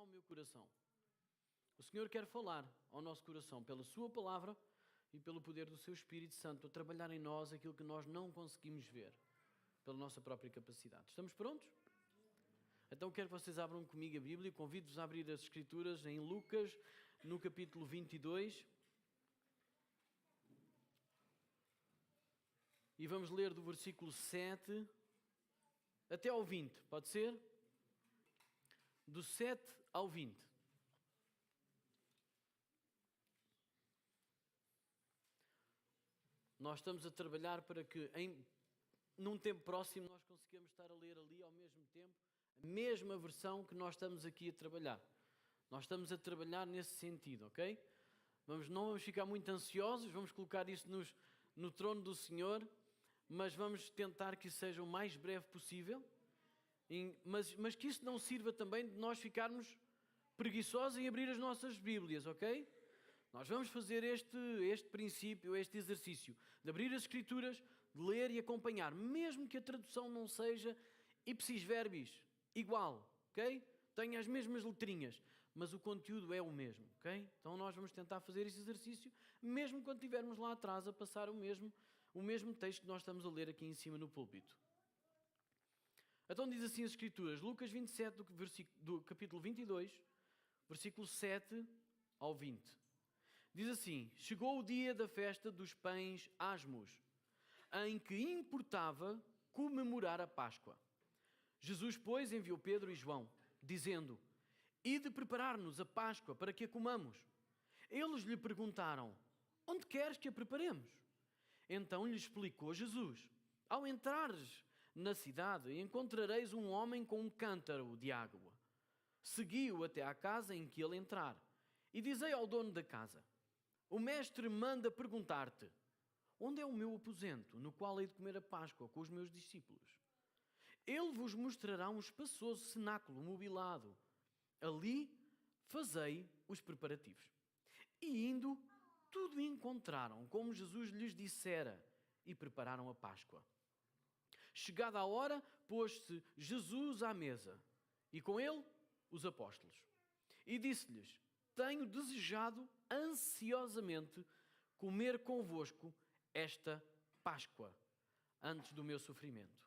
ao meu coração. O Senhor quer falar ao nosso coração pela sua palavra e pelo poder do seu Espírito Santo a trabalhar em nós aquilo que nós não conseguimos ver pela nossa própria capacidade. Estamos prontos? Então quero que vocês abram comigo a Bíblia. Convido-vos a abrir as Escrituras em Lucas, no capítulo 22. E vamos ler do versículo 7 até ao 20, pode ser? Do 7 ao 20. Nós estamos a trabalhar para que, num tempo próximo, nós consigamos estar a ler ali ao mesmo tempo a mesma versão que nós estamos aqui a trabalhar. Nós estamos a trabalhar nesse sentido, ok? Não vamos ficar muito ansiosos, vamos colocar isso no trono do Senhor, mas vamos tentar que isso seja o mais breve possível, mas que isso não sirva também de nós ficarmos preguiçosos em abrir as nossas Bíblias, ok? Nós vamos fazer este princípio, este exercício de abrir as Escrituras, de ler e acompanhar, mesmo que a tradução não seja ipsis verbis, igual, ok? Tenha as mesmas letrinhas, mas o conteúdo é o mesmo, ok? Então nós vamos tentar fazer esse exercício, mesmo quando estivermos lá atrás a passar o mesmo texto que nós estamos a ler aqui em cima no púlpito. Então diz assim as Escrituras, Lucas 27, do capítulo 22, versículo 7 ao 20. Diz assim: chegou o dia da festa dos pães asmos, em que importava comemorar a Páscoa. Jesus, pois, enviou Pedro e João, dizendo: ide preparar-nos a Páscoa para que a comamos. Eles lhe perguntaram: onde queres que a preparemos? Então lhe explicou Jesus: ao entrares na cidade, encontrareis um homem com um cântaro de água. Segui-o até à casa em que ele entrar, e dizei ao dono da casa: o mestre manda perguntar-te: onde é o meu aposento, no qual hei de comer a Páscoa com os meus discípulos? Ele vos mostrará um espaçoso cenáculo mobilado. Ali fazei os preparativos. E indo, tudo encontraram como Jesus lhes dissera, e prepararam a Páscoa. Chegada a hora, pôs-se Jesus à mesa, e com ele os apóstolos. E disse-lhes: tenho desejado ansiosamente comer convosco esta Páscoa, antes do meu sofrimento.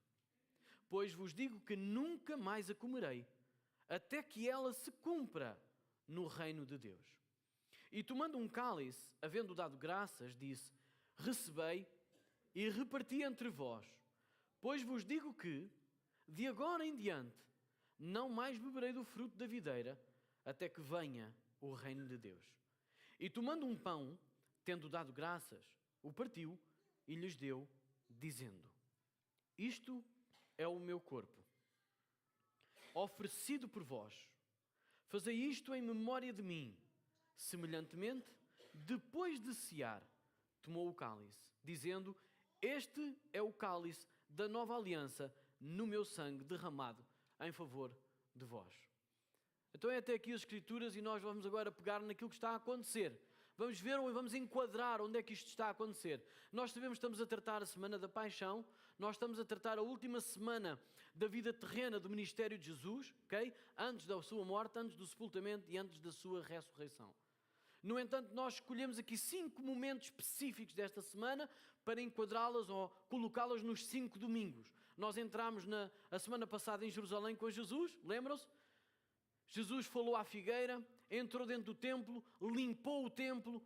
Pois vos digo que nunca mais a comerei, até que ela se cumpra no reino de Deus. E tomando um cálice, havendo dado graças, disse: recebei e reparti entre vós. Pois vos digo que, de agora em diante, não mais beberei do fruto da videira, até que venha o reino de Deus. E tomando um pão, tendo dado graças, o partiu e lhes deu, dizendo: isto é o meu corpo, oferecido por vós. Fazei isto em memória de mim. Semelhantemente, depois de cear, tomou o cálice, dizendo: este é o cálice da nova aliança no meu sangue derramado em favor de vós. Então é até aqui as Escrituras e nós vamos agora pegar naquilo que está a acontecer. Vamos ver ou vamos enquadrar onde é que isto está a acontecer. Nós sabemos que estamos a tratar a Semana da Paixão, nós estamos a tratar a última semana da vida terrena do ministério de Jesus, ok? Antes da sua morte, antes do sepultamento e antes da sua ressurreição. No entanto, nós escolhemos aqui 5 momentos específicos desta semana para enquadrá-las ou colocá-las nos 5 domingos. Nós entramos a semana passada em Jerusalém com Jesus, lembram-se? Jesus falou à figueira, entrou dentro do templo, limpou o templo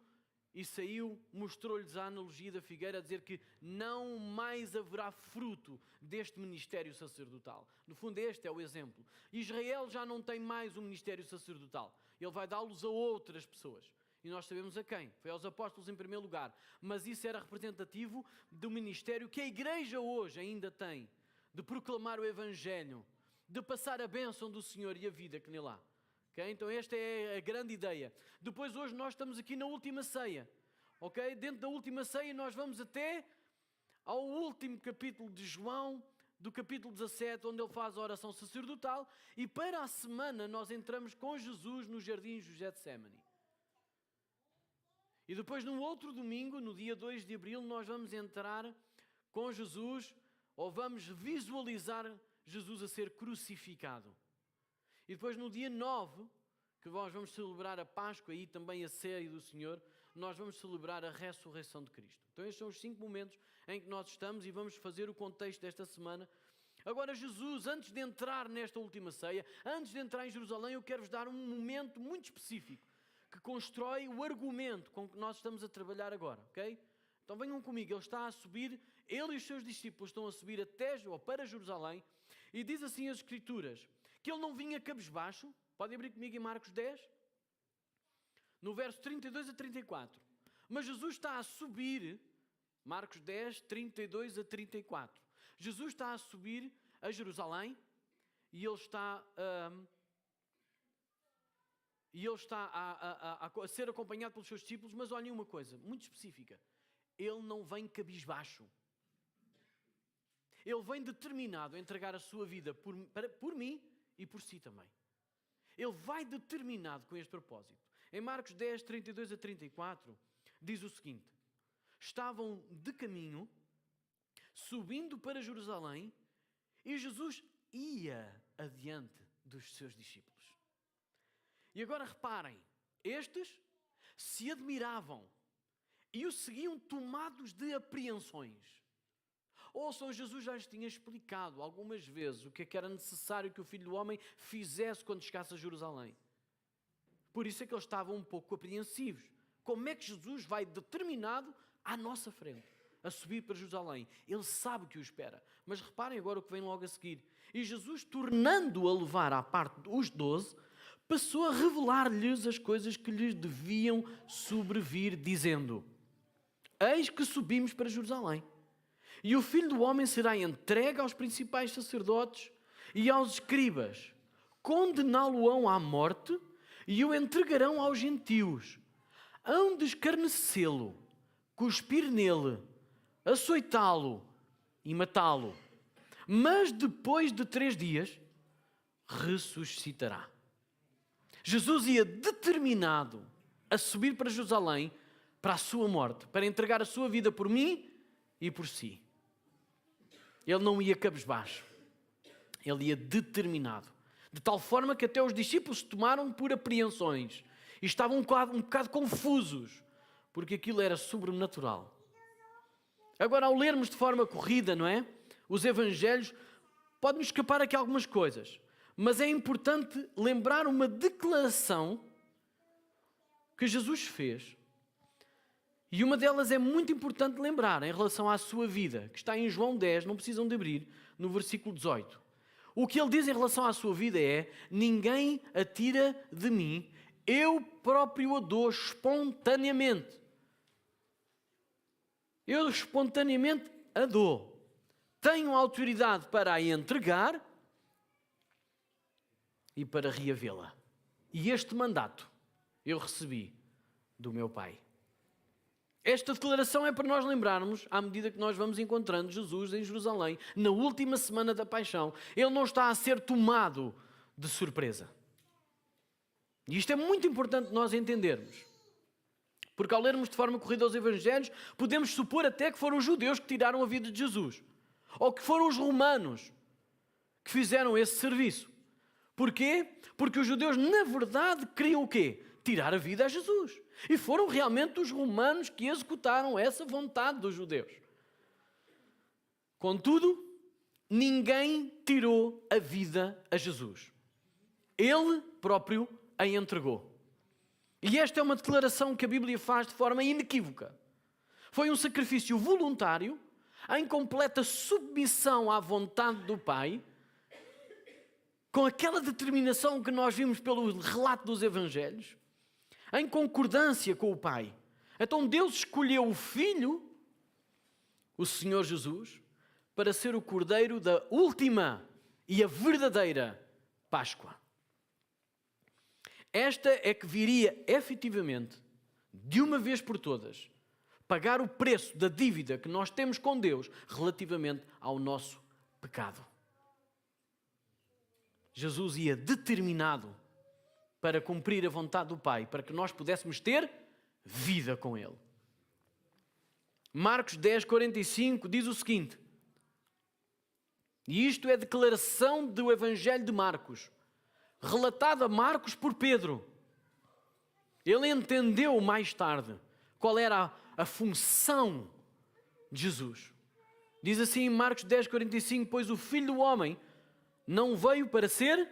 e saiu, mostrou-lhes a analogia da figueira, a dizer que não mais haverá fruto deste ministério sacerdotal. No fundo, este é o exemplo. Israel já não tem mais um ministério sacerdotal. Ele vai dá-los a outras pessoas. E nós sabemos a quem. Foi aos apóstolos em primeiro lugar. Mas isso era representativo do ministério que a igreja hoje ainda tem, de proclamar o Evangelho, de passar a bênção do Senhor e a vida que nele há. Okay? Então esta é a grande ideia. Depois hoje nós estamos aqui na última ceia. Okay? Dentro da última ceia nós vamos até ao último capítulo de João, do capítulo 17, onde ele faz a oração sacerdotal. E para a semana nós entramos com Jesus no jardim de Getsemane. E depois no outro domingo, no dia 2 de abril, nós vamos entrar com Jesus, ou vamos visualizar Jesus a ser crucificado. E depois no dia 9, que nós vamos celebrar a Páscoa e também a ceia do Senhor, nós vamos celebrar a ressurreição de Cristo. Então estes são os 5 momentos em que nós estamos e vamos fazer o contexto desta semana. Agora Jesus, antes de entrar nesta última ceia, antes de entrar em Jerusalém, eu quero-vos dar um momento muito específico que constrói o argumento com que nós estamos a trabalhar agora, ok? Então venham comigo, ele está a subir, ele e os seus discípulos estão a subir até ou para Jerusalém, e diz assim as Escrituras, que ele não vinha cabisbaixo. Podem abrir comigo em Marcos 10, no verso 32 a 34. Mas Jesus está a subir, Marcos 10, 32 a 34. Jesus está a subir a Jerusalém e ele está a ser acompanhado pelos seus discípulos, mas olhem uma coisa muito específica. Ele não vem cabisbaixo. Ele vem determinado a entregar a sua vida por mim e por si também. Ele vai determinado com este propósito. Em Marcos 10, 32 a 34, diz o seguinte: estavam de caminho, subindo para Jerusalém, e Jesus ia adiante dos seus discípulos. E agora reparem, estes se admiravam e o seguiam tomados de apreensões. Ouçam, Jesus já lhes tinha explicado algumas vezes o que é que era necessário que o Filho do Homem fizesse quando chegasse a Jerusalém. Por isso é que eles estavam um pouco apreensivos. Como é que Jesus vai determinado à nossa frente a subir para Jerusalém? Ele sabe que o espera. Mas reparem agora o que vem logo a seguir. E Jesus, tornando a levar à parte os 12, passou a revelar-lhes as coisas que lhes deviam sobrevir, dizendo: eis que subimos para Jerusalém. E o Filho do Homem será entregue aos principais sacerdotes e aos escribas. Condená-lo-ão à morte e o entregarão aos gentios. Hão de escarnecê-lo, cuspir nele, açoitá-lo e matá-lo. Mas depois de 3 dias, ressuscitará. Jesus ia determinado a subir para Jerusalém, para a sua morte, para entregar a sua vida por mim e por si. Ele não ia cabisbaixo. Ele ia determinado. De tal forma que até os discípulos se tomaram por apreensões. E estavam um bocado confusos. Porque aquilo era sobrenatural. Agora, ao lermos de forma corrida, não é? Os Evangelhos, pode-nos escapar aqui algumas coisas. Mas é importante lembrar uma declaração que Jesus fez. E uma delas é muito importante lembrar em relação à sua vida, que está em João 10, não precisam de abrir, no versículo 18. O que ele diz em relação à sua vida é: ninguém a tira de mim, eu próprio a dou espontaneamente. Eu espontaneamente a dou. Tenho autoridade para a entregar e para reavê-la. E este mandato eu recebi do meu Pai. Esta declaração é para nós lembrarmos, à medida que nós vamos encontrando Jesus em Jerusalém, na última semana da paixão, ele não está a ser tomado de surpresa. E isto é muito importante nós entendermos. Porque ao lermos de forma corrida os Evangelhos, podemos supor até que foram os judeus que tiraram a vida de Jesus. Ou que foram os romanos que fizeram esse serviço. Porquê? Porque os judeus, na verdade, queriam o quê? Tirar a vida a Jesus. E foram realmente os romanos que executaram essa vontade dos judeus. Contudo, ninguém tirou a vida a Jesus. Ele próprio a entregou. E esta é uma declaração que a Bíblia faz de forma inequívoca. Foi um sacrifício voluntário, em completa submissão à vontade do Pai, com aquela determinação que nós vimos pelo relato dos Evangelhos, em concordância com o Pai. Então Deus escolheu o Filho, o Senhor Jesus, para ser o Cordeiro da última e a verdadeira Páscoa. Esta é que viria efetivamente, de uma vez por todas, pagar o preço da dívida que nós temos com Deus relativamente ao nosso pecado. Jesus ia determinado para cumprir a vontade do Pai, para que nós pudéssemos ter vida com Ele. Marcos 10, 45 diz o seguinte, e isto é a declaração do Evangelho de Marcos, relatada a Marcos por Pedro. Ele entendeu mais tarde qual era a função de Jesus. Diz assim em Marcos 10:45, pois o Filho do Homem não veio para ser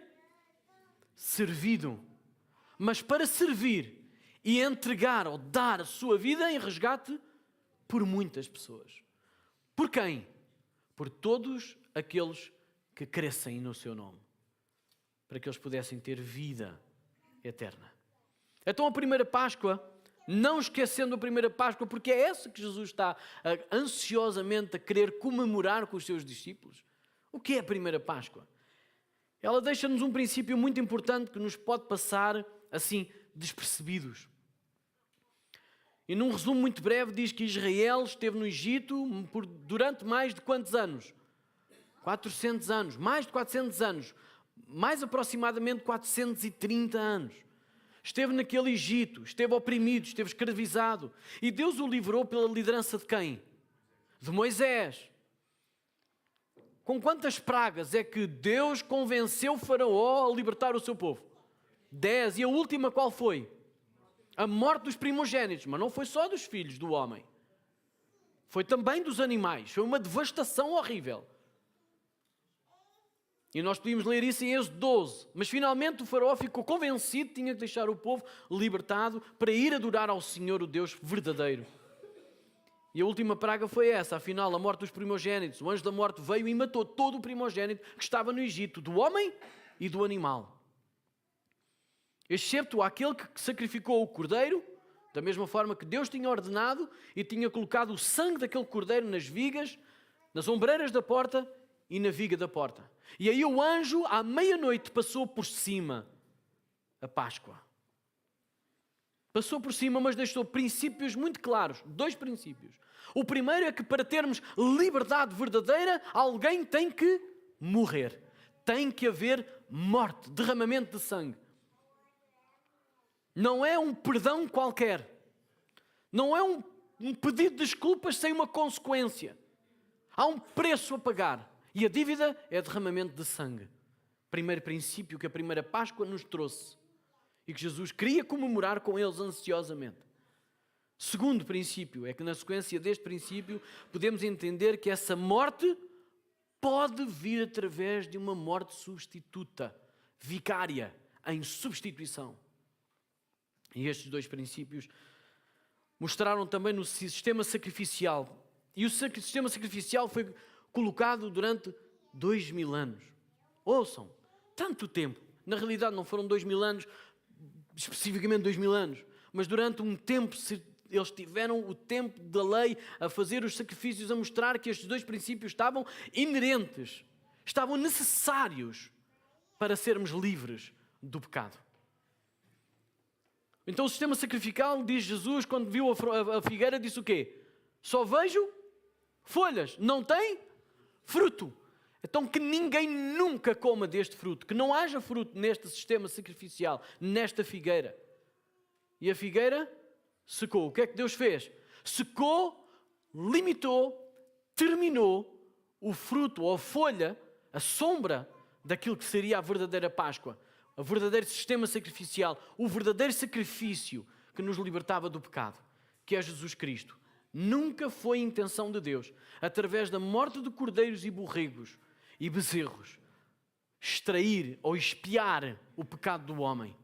servido, mas para servir e entregar ou dar a sua vida em resgate por muitas pessoas. Por quem? Por todos aqueles que crescem no seu nome, para que eles pudessem ter vida eterna. Então a primeira Páscoa, não esquecendo a primeira Páscoa, porque é essa que Jesus está ansiosamente a querer comemorar com os seus discípulos. O que é a primeira Páscoa? Ela deixa-nos um princípio muito importante que nos pode passar assim despercebidos. E num resumo muito breve diz que Israel esteve no Egito durante mais de quantos anos? 400 anos, mais de 400 anos, mais aproximadamente 430 anos. Esteve naquele Egito, esteve oprimido, esteve escravizado. E Deus o livrou pela liderança de quem? De Moisés. Com quantas pragas é que Deus convenceu Faraó a libertar o seu povo? 10. E a última qual foi? A morte dos primogênitos. Mas não foi só dos filhos do homem. Foi também dos animais. Foi uma devastação horrível. E nós podíamos ler isso em Êxodo 12. Mas finalmente o Faraó ficou convencido que tinha que deixar o povo libertado para ir adorar ao Senhor, o Deus verdadeiro. E a última praga foi essa, afinal, a morte dos primogênitos. O anjo da morte veio e matou todo o primogênito que estava no Egito, do homem e do animal. Excepto aquele que sacrificou o cordeiro, da mesma forma que Deus tinha ordenado e tinha colocado o sangue daquele cordeiro nas vigas, nas ombreiras da porta e na viga da porta. E aí o anjo, à meia-noite, passou por cima a Páscoa. Passou por cima, mas deixou princípios muito claros. 2 princípios. O primeiro é que para termos liberdade verdadeira, alguém tem que morrer. Tem que haver morte, derramamento de sangue. Não é um perdão qualquer. Não é um pedido de desculpas sem uma consequência. Há um preço a pagar. E a dívida é derramamento de sangue. Primeiro princípio que a primeira Páscoa nos trouxe. E que Jesus queria comemorar com eles ansiosamente. Segundo princípio é que na sequência deste princípio podemos entender que essa morte pode vir através de uma morte substituta, vicária, em substituição. E estes 2 princípios mostraram também no sistema sacrificial. E o sistema sacrificial foi colocado durante 2000 anos. Ouçam, tanto tempo. Na realidade não foram 2000 anos, especificamente 2000 anos, mas durante um tempo eles tiveram o tempo da lei a fazer os sacrifícios, a mostrar que estes 2 princípios estavam inerentes, estavam necessários para sermos livres do pecado. Então o sistema sacrificial, diz Jesus, quando viu a figueira, disse o quê? Só vejo folhas, não tem fruto. Então que ninguém nunca coma deste fruto, que não haja fruto neste sistema sacrificial, nesta figueira. E a figueira secou. O que é que Deus fez? Secou, limitou, terminou o fruto ou a folha, a sombra daquilo que seria a verdadeira Páscoa, o verdadeiro sistema sacrificial, o verdadeiro sacrifício que nos libertava do pecado, que é Jesus Cristo. Nunca foi intenção de Deus, através da morte de cordeiros e borregos e bezerros, extrair ou expiar o pecado do homem.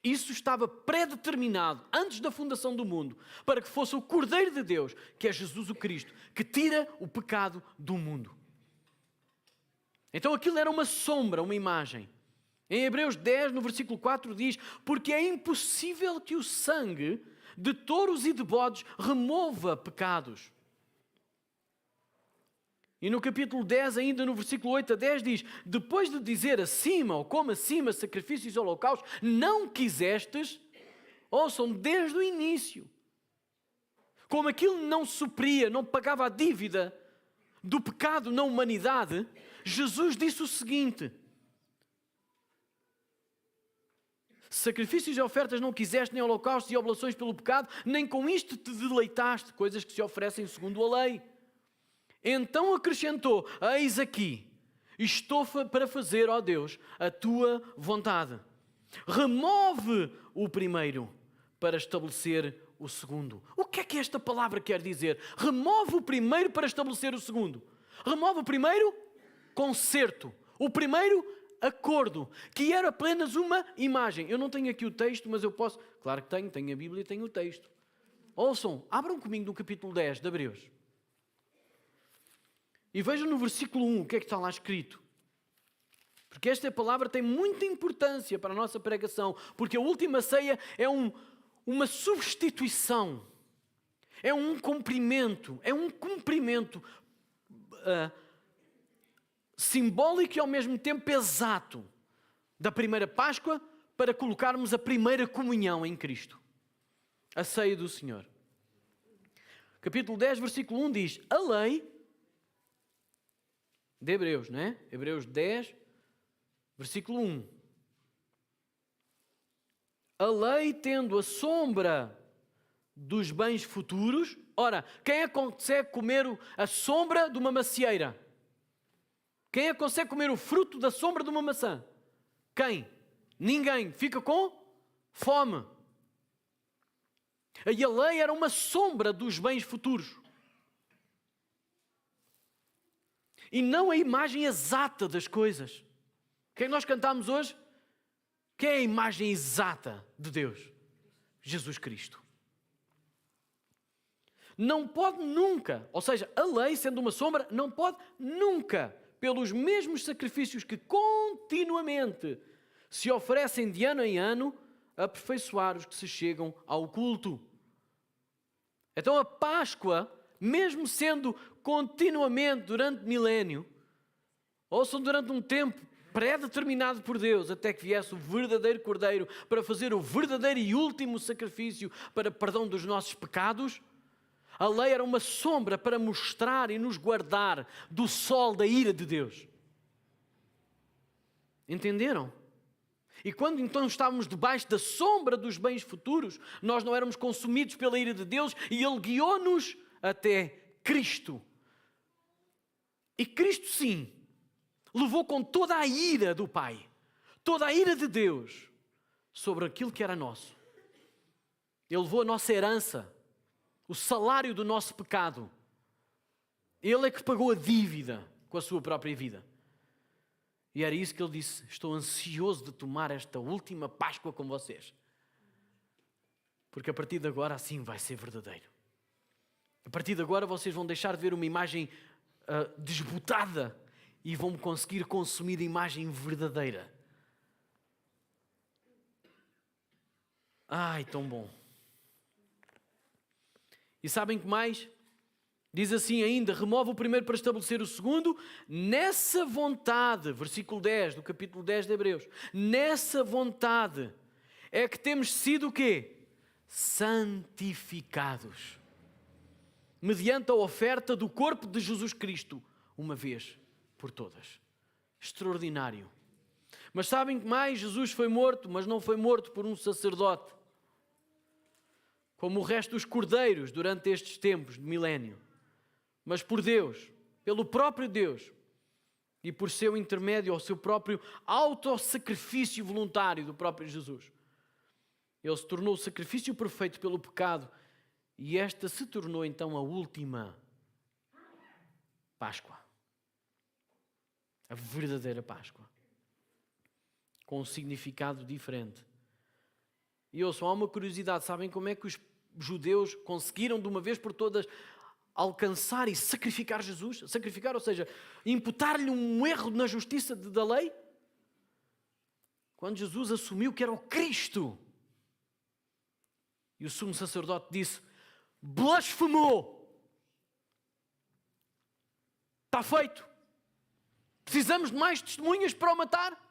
Isso estava predeterminado antes da fundação do mundo, para que fosse o Cordeiro de Deus, que é Jesus o Cristo, que tira o pecado do mundo. Então aquilo era uma sombra, uma imagem. Em Hebreus 10, no versículo 4 diz: porque é impossível que o sangue de touros e de bodes remova pecados. E no capítulo 10, ainda no versículo 8 a 10 diz: depois de dizer acima, ou como acima, sacrifícios e holocaustos, não quisestes, ouçam, desde o início. Como aquilo não supria, não pagava a dívida do pecado na humanidade, Jesus disse o seguinte: sacrifícios e ofertas não quiseste, nem holocaustos e oblações pelo pecado, nem com isto te deleitaste, coisas que se oferecem segundo a lei. Então acrescentou: eis aqui, estou para fazer, ó Deus, a tua vontade. Remove o primeiro para estabelecer o segundo. O que é que esta palavra quer dizer? Remove o primeiro para estabelecer o segundo. Remove o primeiro concerto. O primeiro acordo, que era apenas uma imagem. Eu não tenho aqui o texto, mas eu posso... Claro que tenho a Bíblia e tenho o texto. Ouçam, abram comigo no capítulo 10 de Hebreus. E vejam no versículo 1 o que é que está lá escrito. Porque esta palavra tem muita importância para a nossa pregação, porque a última ceia é uma substituição, é um cumprimento simbólico e ao mesmo tempo exato da primeira Páscoa para colocarmos a primeira comunhão em Cristo, a ceia do Senhor. Capítulo 10, versículo 1 diz, a lei de Hebreus, não é? Hebreus 10, versículo 1. A lei tendo a sombra dos bens futuros. Ora, quem é que consegue comer a sombra de uma macieira? Quem é que consegue comer o fruto da sombra de uma maçã? Quem? Ninguém. Fica com fome. E a lei era uma sombra dos bens futuros. E não a imagem exata das coisas. Quem nós cantamos hoje? Quem é a imagem exata de Deus? Jesus Cristo. Não pode nunca, ou seja, a lei sendo uma sombra, não pode nunca, pelos mesmos sacrifícios que continuamente se oferecem de ano em ano, aperfeiçoar os que se chegam ao culto. Então a Páscoa, mesmo sendo continuamente durante milénio, ou são durante um tempo pré-determinado por Deus, até que viesse o verdadeiro Cordeiro para fazer o verdadeiro e último sacrifício para perdão dos nossos pecados, a lei era uma sombra para mostrar e nos guardar do sol da ira de Deus. Entenderam? E quando então estávamos debaixo da sombra dos bens futuros, nós não éramos consumidos pela ira de Deus e Ele guiou-nos até Cristo. E Cristo, sim, levou com toda a ira do Pai, toda a ira de Deus, sobre aquilo que era nosso. Ele levou a nossa herança, o salário do nosso pecado. Ele é que pagou a dívida com a sua própria vida. E era isso que ele disse: estou ansioso de tomar esta última Páscoa com vocês. Porque a partir de agora assim vai ser verdadeiro. A partir de agora vocês vão deixar de ver uma imagem desbotada e vão conseguir consumir a imagem verdadeira. Ai, tão bom. E sabem que mais? Diz assim ainda, remove o primeiro para estabelecer o segundo, nessa vontade, versículo 10 do capítulo 10 de Hebreus, nessa vontade é que temos sido o quê? Santificados. Mediante a oferta do corpo de Jesus Cristo, uma vez por todas. Extraordinário. Mas sabem que mais? Jesus foi morto, mas não foi morto por um sacerdote, como o resto dos cordeiros durante estes tempos de milénio, mas por Deus, pelo próprio Deus, e por seu intermédio, ao seu próprio autossacrifício voluntário do próprio Jesus. Ele se tornou o sacrifício perfeito pelo pecado, e esta se tornou então a última Páscoa. A verdadeira Páscoa. Com um significado diferente. E ouçam, há uma curiosidade, sabem como é que os judeus conseguiram de uma vez por todas alcançar e sacrificar Jesus? Sacrificar, ou seja, imputar-lhe um erro na justiça da lei? Quando Jesus assumiu que era o Cristo. E o sumo sacerdote disse: blasfemou! Está feito! Precisamos de mais testemunhas para o matar?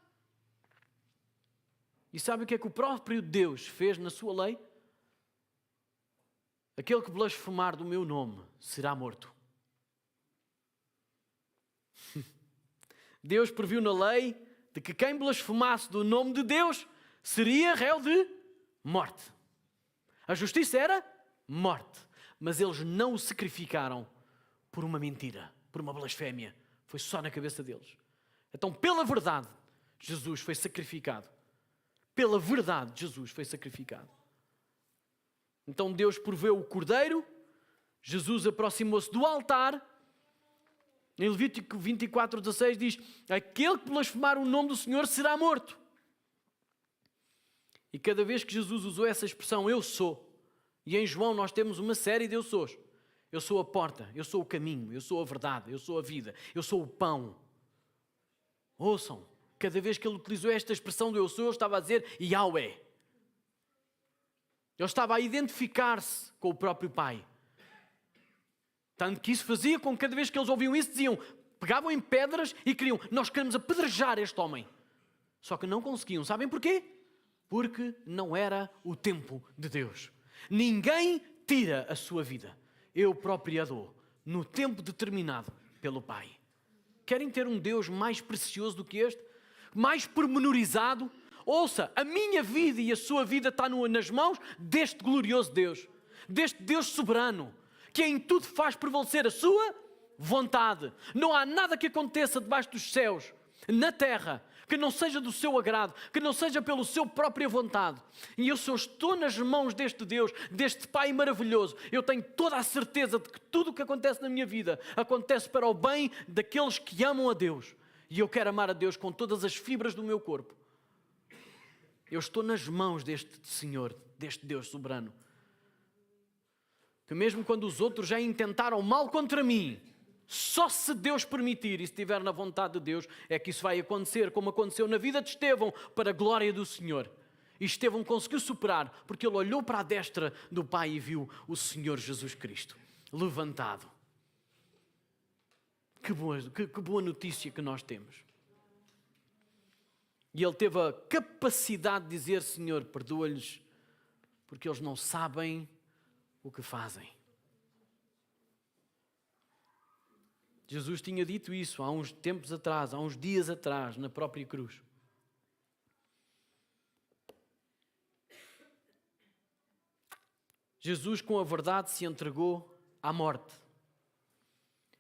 E sabe o que é que o próprio Deus fez na sua lei? Aquele que blasfemar do meu nome será morto. Deus previu na lei de que quem blasfemasse do nome de Deus seria réu de morte. A justiça era morte. Mas eles não o sacrificaram por uma mentira, por uma blasfémia. Foi só na cabeça deles. Então, pela verdade, Jesus foi sacrificado. pela verdade, Jesus foi sacrificado. Então Deus proveu o cordeiro, Jesus aproximou-se do altar. Em Levítico 24:16 diz: aquele que blasfemar o nome do Senhor será morto. E cada vez que Jesus usou essa expressão, eu sou, e em João nós temos uma série de eu sous. Eu sou a porta, eu sou o caminho, eu sou a verdade, eu sou a vida, eu sou o pão. Ouçam, cada vez que ele utilizou esta expressão do eu sou, ele estava a dizer Yahweh. Ele estava a identificar-se com o próprio Pai. Tanto que isso fazia com que cada vez que eles ouviam isso, pegavam em pedras e queriam, nós queremos apedrejar este homem. Só que não conseguiam. Sabem porquê? Porque não era o tempo de Deus. Ninguém tira a sua vida. Eu próprio a dou, no tempo determinado pelo Pai. Querem ter um Deus mais precioso do que este? Mais pormenorizado? Ouça, a minha vida e a sua vida está nas mãos deste glorioso Deus. Deste Deus soberano, que em tudo faz prevalecer a sua vontade. Não há nada que aconteça debaixo dos céus, na terra, que não seja do seu agrado, que não seja pela sua própria vontade. E eu, se eu estou nas mãos deste Deus, deste Pai maravilhoso, eu tenho toda a certeza de que tudo o que acontece na minha vida acontece para o bem daqueles que amam a Deus. E eu quero amar a Deus com todas as fibras do meu corpo. Eu estou nas mãos deste Senhor, deste Deus soberano. Que mesmo quando os outros já intentaram mal contra mim, só se Deus permitir e se estiver na vontade de Deus, é que isso vai acontecer, como aconteceu na vida de Estevão, para a glória do Senhor. E Estevão conseguiu superar, porque ele olhou para a destra do Pai e viu o Senhor Jesus Cristo levantado. Que boa notícia que nós temos. E ele teve a capacidade de dizer, Senhor, perdoa-lhes, porque eles não sabem o que fazem. Jesus tinha dito isso há uns tempos atrás, há uns dias atrás, na própria cruz. Jesus, com a verdade, se entregou à morte.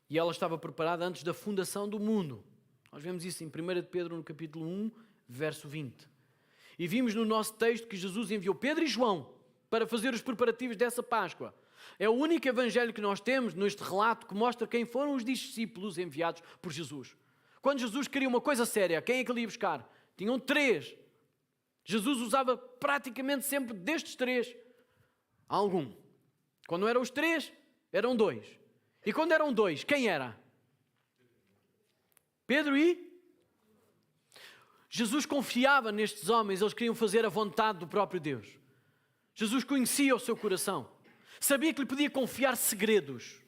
E ela estava preparada antes da fundação do mundo. Nós vemos isso em 1 de Pedro, no capítulo 1, verso 20. E vimos no nosso texto que Jesus enviou Pedro e João para fazer os preparativos dessa Páscoa. É o único evangelho que nós temos neste relato que mostra quem foram os discípulos enviados por Jesus. Quando Jesus queria uma coisa séria, quem é que ele ia buscar? Tinham 3. Jesus usava praticamente sempre destes 3 algum. Quando eram os 3, eram 2. E quando eram 2, quem era? Pedro e... Jesus confiava nestes homens, eles queriam fazer a vontade do próprio Deus. Jesus conhecia o seu coração. Sabia que lhe podia confiar segredos.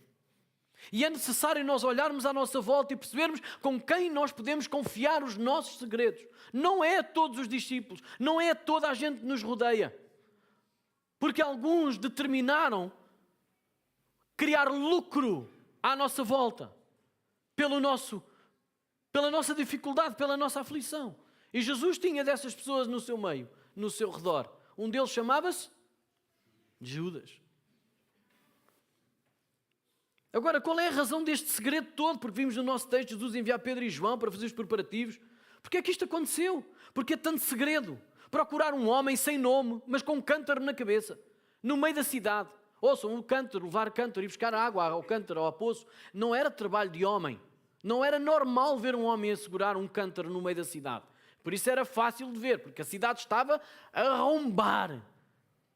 E é necessário nós olharmos à nossa volta e percebermos com quem nós podemos confiar os nossos segredos. Não é a todos os discípulos, não é a toda a gente que nos rodeia. Porque alguns determinaram criar lucro à nossa volta, pela nossa dificuldade, pela nossa aflição. E Jesus tinha dessas pessoas no seu meio, no seu redor. Um deles chamava-se Judas. Agora, qual é a razão deste segredo todo? Porque vimos no nosso texto Jesus enviar Pedro e João para fazer os preparativos. Porquê é que isto aconteceu? Porque é tanto segredo. Procurar um homem sem nome, mas com um cântaro na cabeça, no meio da cidade. Ouçam, um cântaro, levar cântaro e buscar água ao cântaro ou ao poço, não era trabalho de homem. Não era normal ver um homem a segurar um cântaro no meio da cidade. Por isso era fácil de ver, porque a cidade estava a arrombar.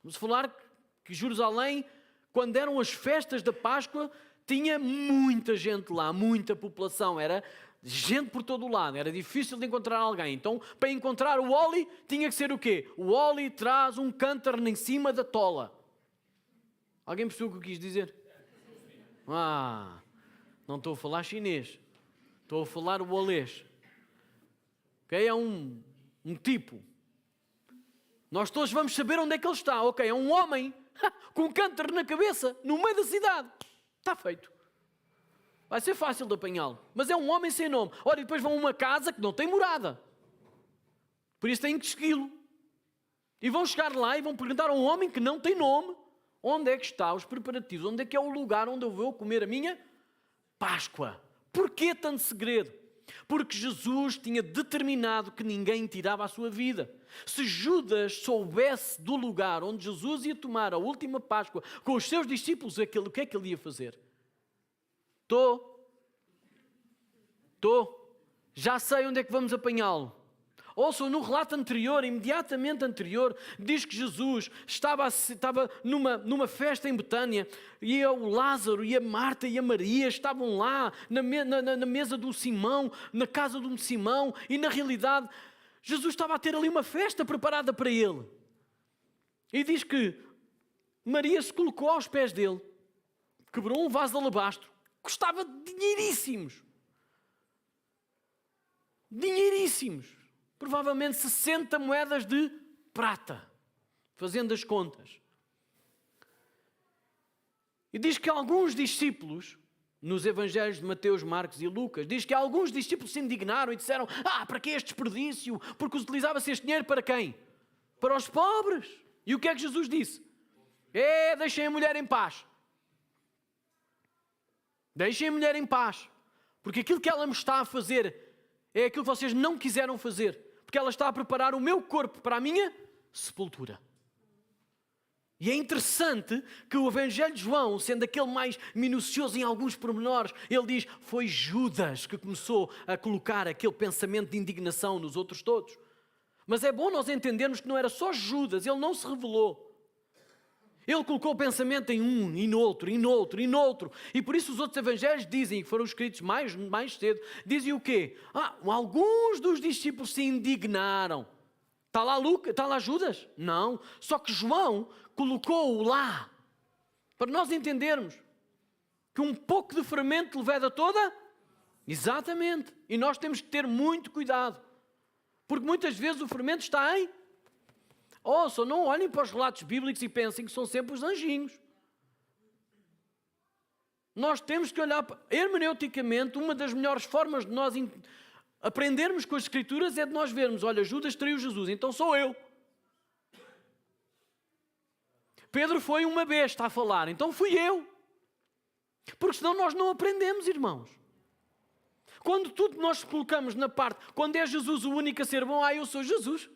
Vamos falar que Jerusalém, quando eram as festas da Páscoa, tinha muita gente lá, muita população, era gente por todo o lado, era difícil de encontrar alguém. Então, para encontrar o Oli, tinha que ser o quê? O Oli traz um cântaro em cima da tola. Alguém percebeu o que eu quis dizer? Não estou a falar chinês, estou a falar o olês. Okay? É um tipo. Nós todos vamos saber onde é que ele está. Ok, é um homem com um cântaro na cabeça, no meio da cidade. Está feito. Vai ser fácil de apanhá-lo. Mas é um homem sem nome. Ora, e depois vão a uma casa que não tem morada. Por isso têm que segui-lo. E vão chegar lá e vão perguntar a um homem que não tem nome onde é que está os preparativos, onde é que é o lugar onde eu vou comer a minha Páscoa. Porquê tanto segredo? Porque Jesus tinha determinado que ninguém tirava a sua vida. Se Judas soubesse do lugar onde Jesus ia tomar a última Páscoa com os seus discípulos, o que é que ele ia fazer? Já sei onde é que vamos apanhá-lo. Ouçam, no relato anterior, imediatamente anterior, diz que Jesus estava numa festa em Betânia e o Lázaro e a Marta e a Maria estavam lá na mesa do Simão, na casa do Simão, e na realidade Jesus estava a ter ali uma festa preparada para ele. E diz que Maria se colocou aos pés dele, quebrou um vaso de alabastro, custava dinheiríssimos. Provavelmente 60 moedas de prata, fazendo as contas. E diz que alguns discípulos, nos evangelhos de Mateus, Marcos e Lucas, diz que alguns discípulos se indignaram e disseram: para que este desperdício? Porque utilizava-se este dinheiro para quem? Para os pobres. E o que é que Jesus disse? Deixem a mulher em paz. Deixem a mulher em paz. Porque aquilo que ela me está a fazer é aquilo que vocês não quiseram fazer. Porque ela está a preparar o meu corpo para a minha sepultura. E é interessante que o Evangelho de João, sendo aquele mais minucioso em alguns pormenores, ele diz: foi Judas que começou a colocar aquele pensamento de indignação nos outros todos. Mas é bom nós entendermos que não era só Judas, ele não se revelou. Ele colocou o pensamento em um, e noutro, e noutro, e noutro. E por isso os outros evangelhos dizem, que foram escritos mais cedo, dizem o quê? Alguns dos discípulos se indignaram. Está lá Judas? Não. Só que João colocou-o lá, para nós entendermos que um pouco de fermento leveda toda. Exatamente. E nós temos que ter muito cuidado. Porque muitas vezes o fermento está em... Ouçam, não olhem para os relatos bíblicos e pensem que são sempre os anjinhos. Nós temos que olhar, hermeneuticamente, uma das melhores formas de nós aprendermos com as Escrituras é de nós vermos: olha, Judas traiu Jesus, então sou eu. Pedro foi uma besta a falar, então fui eu. Porque senão nós não aprendemos, irmãos. Quando tudo nós colocamos na parte, quando é Jesus o único a ser bom, eu sou Jesus.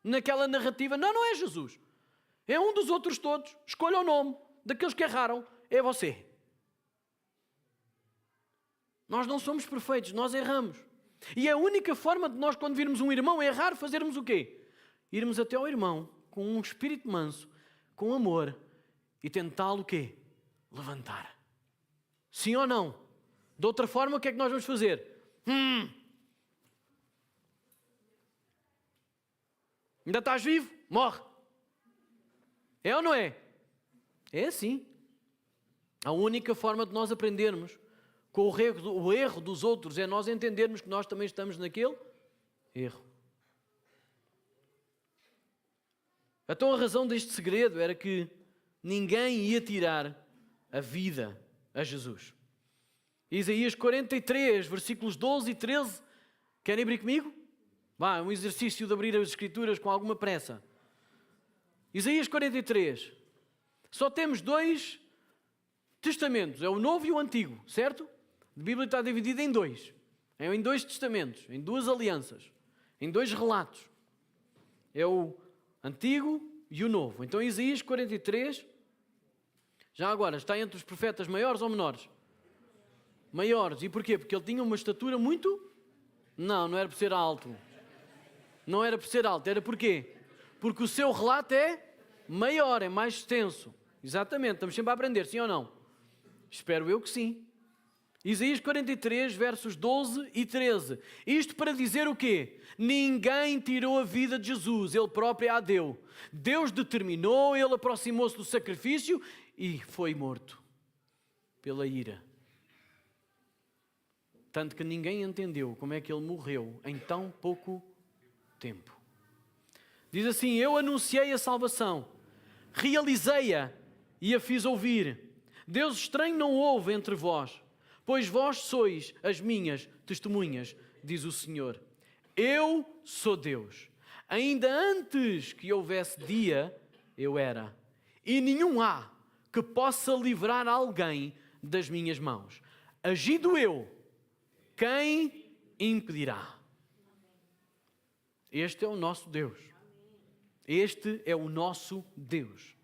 Naquela narrativa, não é Jesus. É um dos outros todos. Escolha o nome daqueles que erraram. É você. Nós não somos perfeitos, nós erramos. E a única forma de nós, quando virmos um irmão errar, fazermos o quê? Irmos até ao irmão, com um espírito manso, com amor, e tentá-lo o quê? Levantar. Sim ou não? De outra forma, o que é que nós vamos fazer? Ainda estás vivo? Morre. É ou não é? É assim. A única forma de nós aprendermos com o erro dos outros é nós entendermos que nós também estamos naquele erro. Então a razão deste segredo era que ninguém ia tirar a vida a Jesus. Isaías 43, versículos 12 e 13. Querem abrir comigo? Vá, um exercício de abrir as Escrituras com alguma pressa. Isaías 43. Só temos 2 testamentos. É o Novo e o Antigo, certo? A Bíblia está dividida em 2. É em 2 testamentos, em 2 alianças, em 2 relatos. É o Antigo e o Novo. Então Isaías 43, já agora, está entre os profetas maiores ou menores? Maiores. E porquê? Porque ele tinha uma estatura muito... Não era por ser alto. Não era por ser alto. Era porquê? Porque o seu relato é maior, é mais extenso. Exatamente. Estamos sempre a aprender, sim ou não? Espero eu que sim. Isaías 43, versos 12 e 13. Isto para dizer o quê? Ninguém tirou a vida de Jesus. Ele próprio a deu. Deus determinou, ele aproximou-se do sacrifício e foi morto pela ira. Tanto que ninguém entendeu como é que ele morreu em tão pouco tempo. Diz assim: eu anunciei a salvação, realizei-a e a fiz ouvir. Deus estranho não houve entre vós, pois vós sois as minhas testemunhas, diz o Senhor. Eu sou Deus. Ainda antes que houvesse dia, eu era. E nenhum há que possa livrar alguém das minhas mãos. Agindo eu, quem impedirá. Este é o nosso Deus. Este é o nosso Deus,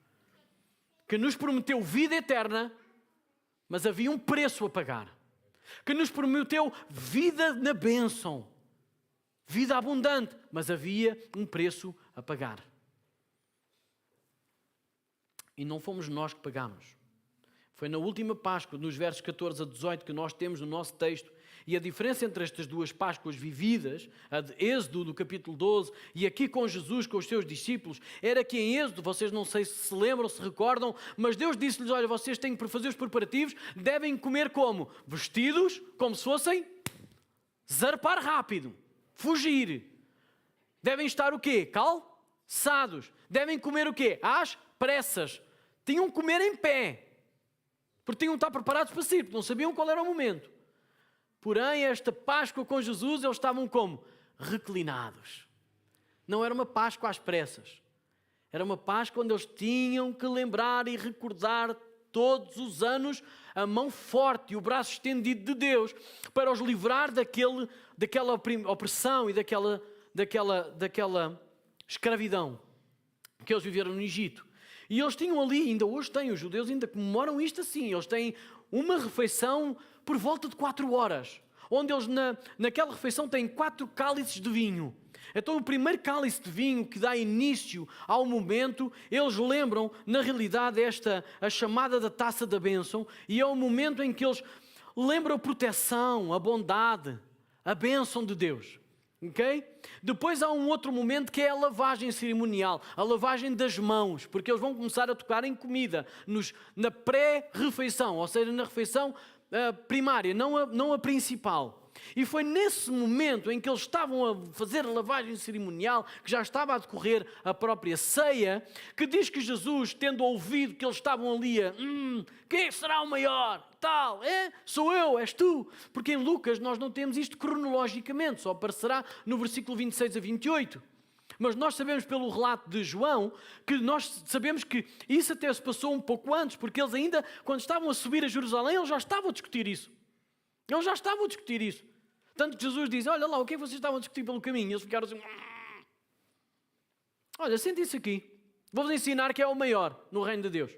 que nos prometeu vida eterna, mas havia um preço a pagar. Que nos prometeu vida na bênção, vida abundante, mas havia um preço a pagar. E não fomos nós que pagamos. Foi na última Páscoa, nos versos 14 a 18, que nós temos no nosso texto. E a diferença entre estas duas Páscoas vividas, a de Êxodo, do capítulo 12, e aqui com Jesus, com os seus discípulos, era que em Êxodo, vocês não sei se se lembram, se recordam, mas Deus disse-lhes, olha, vocês têm que fazer os preparativos, devem comer como? Vestidos, como se fossem zarpar rápido, fugir. Devem estar o quê? Calçados. Devem comer o quê? Às pressas. Tinham que comer em pé, porque tinham que estar preparados para sair, porque não sabiam qual era o momento. Porém, esta Páscoa com Jesus, eles estavam como? Reclinados. Não era uma Páscoa às pressas. Era uma Páscoa onde eles tinham que lembrar e recordar todos os anos a mão forte e o braço estendido de Deus para os livrar daquela opressão e daquela escravidão que eles viveram no Egito. E eles tinham ali, ainda hoje têm, os judeus ainda comemoram isto assim, eles têm uma refeição por volta de 4 horas, onde eles naquela refeição têm 4 cálices de vinho. Então o primeiro cálice de vinho que dá início ao momento, eles lembram, na realidade, a chamada da taça da bênção, e é o momento em que eles lembram a proteção, a bondade, a bênção de Deus. Okay? Depois há um outro momento que é a lavagem cerimonial, a lavagem das mãos, porque eles vão começar a tocar em comida na pré-refeição, ou seja, na refeição primária, não a principal. E foi nesse momento em que eles estavam a fazer a lavagem cerimonial, que já estava a decorrer a própria ceia, que diz que Jesus, tendo ouvido que eles estavam ali quem será o maior? Tal, sou eu, és tu. Porque em Lucas nós não temos isto cronologicamente, só aparecerá no versículo 26 a 28. Mas nós sabemos pelo relato de João, que nós sabemos que isso até se passou um pouco antes, porque eles ainda, quando estavam a subir a Jerusalém, eles já estavam a discutir isso. Eles já estavam a discutir isso. Tanto que Jesus diz, olha lá, o que é que vocês estavam a discutir pelo caminho? E eles ficaram assim, olha, sentem-se aqui. Vou-vos ensinar que é o maior no reino de Deus.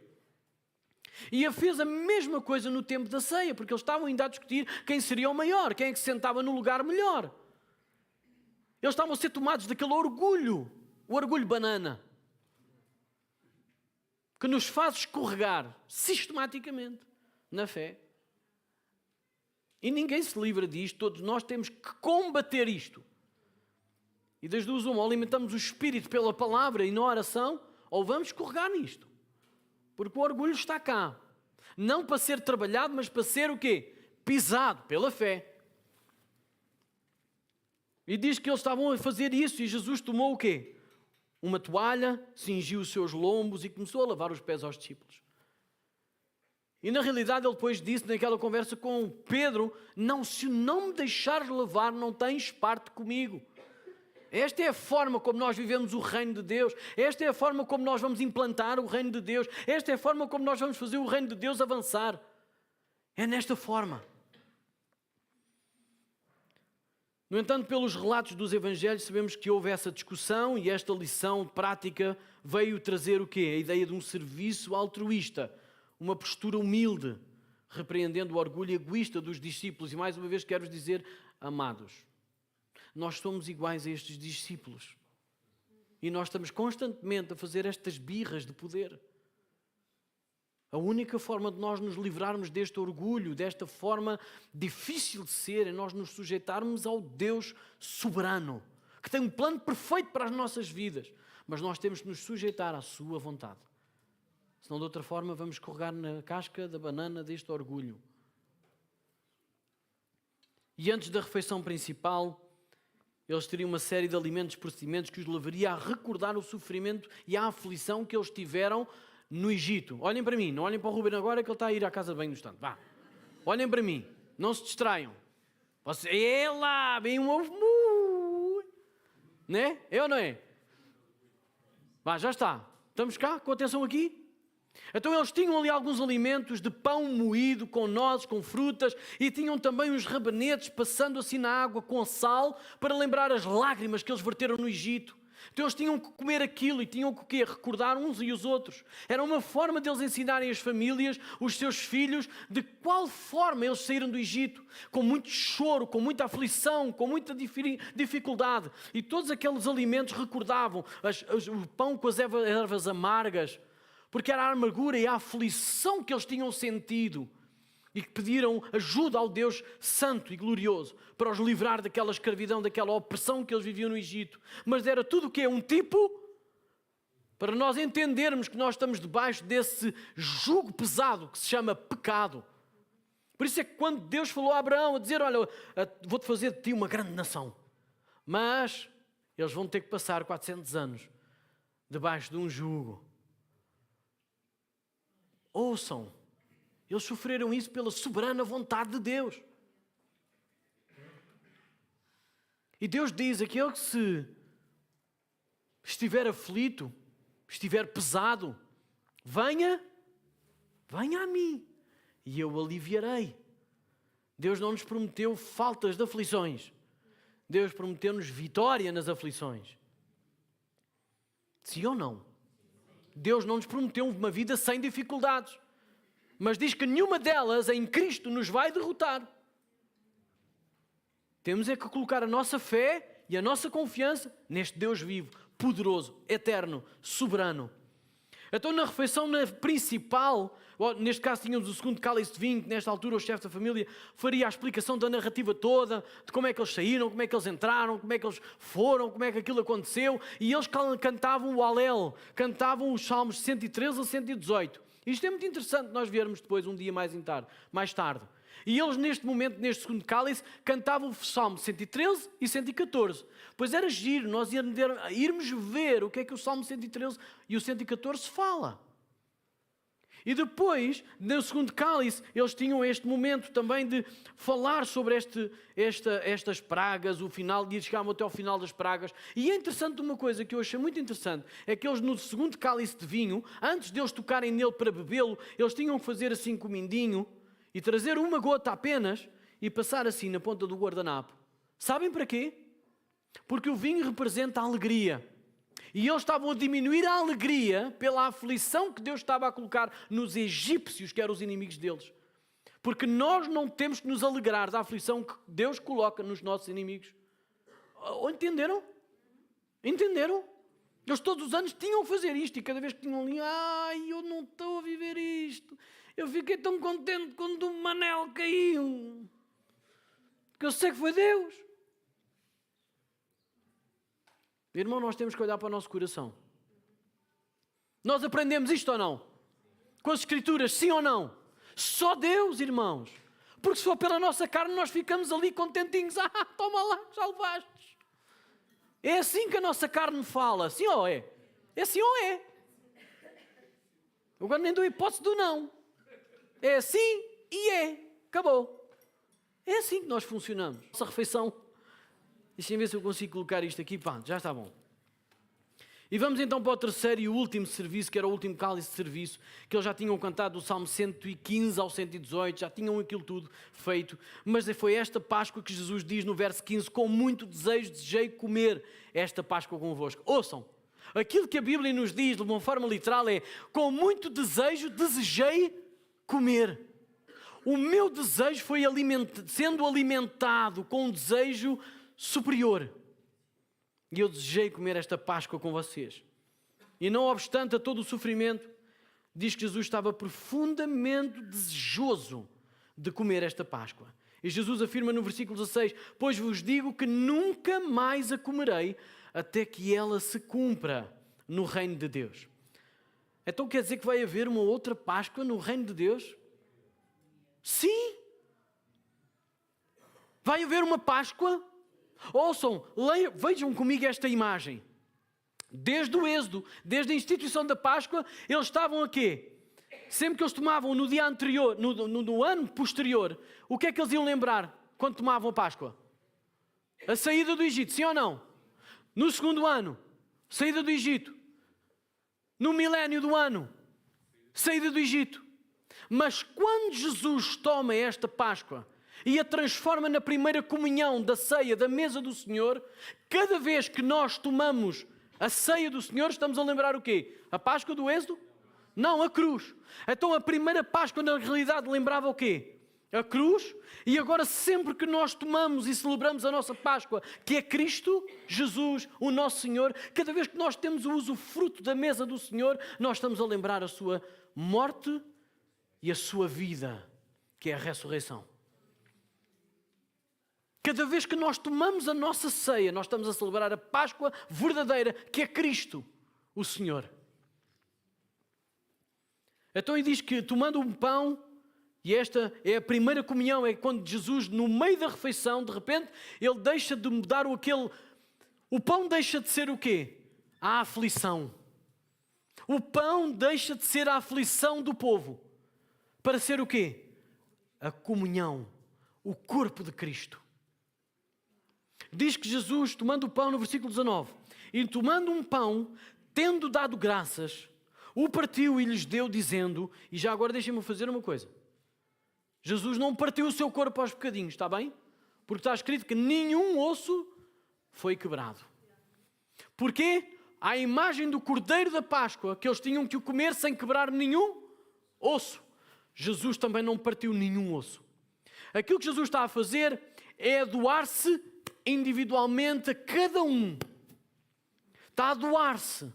E ele fez a mesma coisa no tempo da ceia, porque eles estavam ainda a discutir quem seria o maior, quem é que se sentava no lugar melhor. Eles estavam a ser tomados daquele orgulho, o orgulho banana, que nos faz escorregar sistematicamente na fé. E ninguém se livra disto, todos nós temos que combater isto. E das duas uma, ou alimentamos o espírito pela palavra e na oração, ou vamos escorregar nisto. Porque o orgulho está cá. Não para ser trabalhado, mas para ser o quê? Pisado pela fé. E diz que eles estavam a fazer isso e Jesus tomou o quê? Uma toalha, cingiu os seus lombos e começou a lavar os pés aos discípulos. E na realidade ele depois disse naquela conversa com Pedro, se não me deixares lavar, não tens parte comigo. Esta é a forma como nós vivemos o reino de Deus. Esta é a forma como nós vamos implantar o reino de Deus. Esta é a forma como nós vamos fazer o reino de Deus avançar. É nesta forma. No entanto, pelos relatos dos evangelhos, sabemos que houve essa discussão e esta lição prática veio trazer o quê? A ideia de um serviço altruísta, uma postura humilde, repreendendo o orgulho egoísta dos discípulos. E mais uma vez quero dizer, amados, nós somos iguais a estes discípulos. E nós estamos constantemente a fazer estas birras de poder. A única forma de nós nos livrarmos deste orgulho, desta forma difícil de ser, é nós nos sujeitarmos ao Deus soberano, que tem um plano perfeito para as nossas vidas. Mas nós temos que nos sujeitar à sua vontade. Senão, de outra forma, vamos escorregar na casca da banana deste orgulho. E antes da refeição principal, eles teriam uma série de alimentos e procedimentos que os levaria a recordar o sofrimento e a aflição que eles tiveram no Egito. Olhem para mim, não olhem para o Ruben agora que ele está a ir à casa de banho no instante. Vá, olhem para mim, não se distraiam. É lá, vem um ovo, né? É ou não é? Vá, já está. Estamos cá, com atenção aqui. Então eles tinham ali alguns alimentos de pão moído, com nozes, com frutas, e tinham também uns rabanetes passando assim na água com sal, para lembrar as lágrimas que eles verteram no Egito. Então eles tinham que comer aquilo e tinham que recordar uns e os outros. Era uma forma deles ensinarem as famílias, os seus filhos, de qual forma eles saíram do Egito. Com muito choro, com muita aflição, com muita dificuldade. E todos aqueles alimentos recordavam o pão com as ervas amargas, porque era a amargura e a aflição que eles tinham sentido e que pediram ajuda ao Deus Santo e Glorioso para os livrar daquela escravidão, daquela opressão que eles viviam no Egito. Mas era tudo o que é um tipo para nós entendermos que nós estamos debaixo desse jugo pesado que se chama pecado. Por isso é que quando Deus falou a Abraão a dizer, olha, vou-te fazer de ti uma grande nação, mas eles vão ter que passar 400 anos debaixo de um jugo. Ouçam, eles sofreram isso pela soberana vontade de Deus. E Deus diz, aquele que se estiver aflito, estiver pesado, venha a mim e eu o aliviarei. Deus não nos prometeu faltas de aflições. Deus prometeu-nos vitória nas aflições. Sim ou não? Deus não nos prometeu uma vida sem dificuldades, mas diz que nenhuma delas em Cristo nos vai derrotar. Temos é que colocar a nossa fé e a nossa confiança neste Deus vivo, poderoso, eterno, soberano. Então na refeição principal, neste caso tínhamos o segundo cálice de vinho, que nesta altura o chefe da família faria a explicação da narrativa toda, de como é que eles saíram, como é que eles entraram, como é que eles foram, como é que aquilo aconteceu, e eles cantavam o Alel, cantavam os Salmos 113 a 118. Isto é muito interessante nós vermos depois um dia mais tarde. E eles neste momento, neste segundo cálice, cantavam o Salmo 113 e 114. Pois era giro nós irmos ver o que é que o Salmo 113 e o 114 fala. E depois, no segundo cálice, eles tinham este momento também de falar sobre estas pragas, o final, de chegavam até ao final das pragas. E é interessante uma coisa que eu achei muito interessante, é que eles no segundo cálice de vinho, antes de eles tocarem nele para bebê-lo, eles tinham que fazer assim com o mindinho e trazer uma gota apenas e passar assim na ponta do guardanapo. Sabem para quê? Porque o vinho representa a alegria. E eles estavam a diminuir a alegria pela aflição que Deus estava a colocar nos egípcios, que eram os inimigos deles. Porque nós não temos que nos alegrar da aflição que Deus coloca nos nossos inimigos. Entenderam? Entenderam? Eles todos os anos tinham que fazer isto. E cada vez que tinham ali, eu não estou a viver isto. Eu fiquei tão contente quando o Manel caiu. Que eu sei que foi Deus. Irmão, nós temos que olhar para o nosso coração. Nós aprendemos isto ou não? Com as Escrituras, sim ou não? Só Deus, irmãos. Porque se for pela nossa carne, nós ficamos ali contentinhos. Toma lá, já levaste. É assim que a nossa carne fala. Sim ou é? É sim ou é? Agora nem dou hipótese do não. É assim e é. Acabou. É assim que nós funcionamos. Nossa refeição. Deixem ver se eu consigo colocar isto aqui. Pá, já está bom. E vamos então para o terceiro e último serviço, que era o último cálice de serviço, que eles já tinham cantado do Salmo 115 ao 118, já tinham aquilo tudo feito. Mas foi esta Páscoa que Jesus diz no verso 15, com muito desejo, desejei comer esta Páscoa convosco. Ouçam, aquilo que a Bíblia nos diz de uma forma literal é, com muito desejo, desejei comer. O meu desejo foi sendo alimentado com um desejo superior. E eu desejei comer esta Páscoa com vocês. E não obstante a todo o sofrimento, diz que Jesus estava profundamente desejoso de comer esta Páscoa. E Jesus afirma no versículo 16, pois vos digo que nunca mais a comerei até que ela se cumpra no reino de Deus. Então quer dizer que vai haver uma outra Páscoa no reino de Deus? Sim! Vai haver uma Páscoa? Ouçam, vejam comigo esta imagem. Desde o Êxodo, desde a instituição da Páscoa, eles estavam a quê? Sempre que eles tomavam no dia anterior, no ano posterior, o que é que eles iam lembrar quando tomavam a Páscoa? A saída do Egito, sim ou não? No segundo ano, saída do Egito. No milénio do ano, saída do Egito. Mas quando Jesus toma esta Páscoa e a transforma na primeira comunhão da ceia, da mesa do Senhor, cada vez que nós tomamos a ceia do Senhor, estamos a lembrar o quê? A Páscoa do Êxodo? Não, a cruz. Então a primeira Páscoa na realidade lembrava o quê? A cruz. E agora sempre que nós tomamos e celebramos a nossa Páscoa, que é Cristo, Jesus, o nosso Senhor, cada vez que nós temos o usufruto da mesa do Senhor, nós estamos a lembrar a sua morte e a sua vida, que é a ressurreição. Cada vez que nós tomamos a nossa ceia, nós estamos a celebrar a Páscoa verdadeira, que é Cristo, o Senhor. Então ele diz que tomando um pão, e esta é a primeira comunhão, é quando Jesus, no meio da refeição, de repente, ele deixa de mudar o pão deixa de ser o quê? A aflição. O pão deixa de ser a aflição do povo, para ser o quê? A comunhão, o corpo de Cristo. Diz que Jesus, tomando o pão, no versículo 19, e tomando um pão, tendo dado graças, o partiu e lhes deu, dizendo, e já agora deixem-me fazer uma coisa. Jesus não partiu o seu corpo aos bocadinhos, está bem? Porque está escrito que nenhum osso foi quebrado. Porquê? À imagem do Cordeiro da Páscoa, que eles tinham que o comer sem quebrar nenhum osso. Jesus também não partiu nenhum osso. Aquilo que Jesus está a fazer é doar-se individualmente a cada um. Está a doar-se.